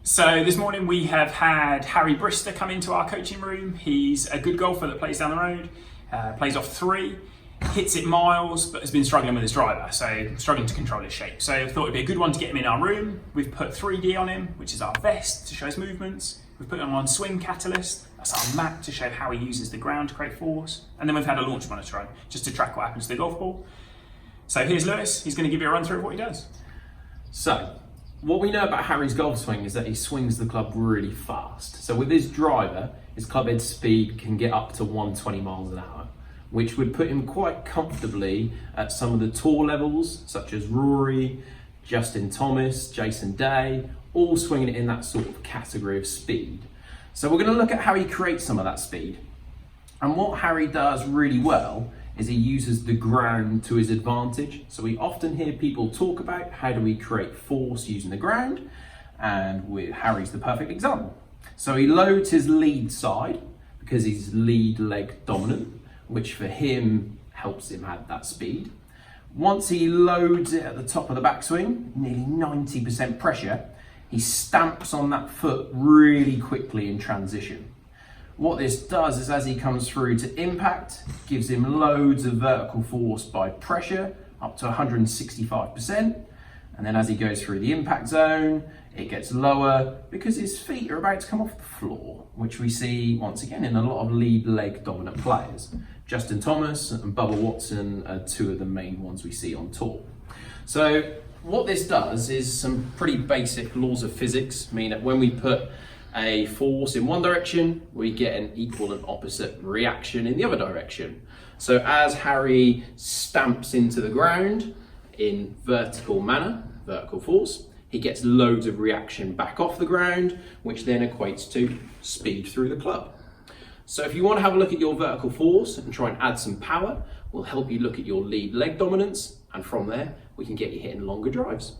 So this morning we have had Harry Brister come into our coaching room. He's a good golfer that plays down the road, plays off three, hits it miles, but has been struggling with his driver, so struggling to control his shape. So I thought it'd be a good one to get him in our room. We've put 3D on him, which is our vest to show his movements. We've put him on Swing Catalyst, that's our map to show how he uses the ground to create force. And then we've had a launch monitor on, just to track what happens to the golf ball. So here's Lewis, he's going to give you a run through of what he does. So, what we know about Harry's golf swing is that he swings the club really fast. So with his driver, his club head speed can get up to 120 miles an hour, which would put him quite comfortably at some of the tour levels, such as Rory, Justin Thomas, Jason Day, all swinging it in that sort of category of speed. So we're going to look at how he creates some of that speed. And what Harry does really well is he uses the ground to his advantage. So we often hear people talk about how do we create force using the ground, and Harry's the perfect example. So he loads his lead side because he's lead leg dominant, which for him helps him add that speed. Once he loads it at the top of the backswing, nearly 90% pressure, he stamps on that foot really quickly in transition. What this does is as he comes through to impact, gives him loads of vertical force by pressure, up to 165%. And then as he goes through the impact zone, it gets lower because his feet are about to come off the floor, which we see once again in a lot of lead leg dominant players. Justin Thomas and Bubba Watson are two of the main ones we see on tour. So what this does is some pretty basic laws of physics, mean that when we put a force in one direction, we get an equal and opposite reaction in the other direction. So as Harry stamps into the ground in vertical manner, vertical force, he gets loads of reaction back off the ground, which then equates to speed through the club. So if you want to have a look at your vertical force and try and add some power, we'll help you look at your lead leg dominance, and from there we can get you hitting longer drives.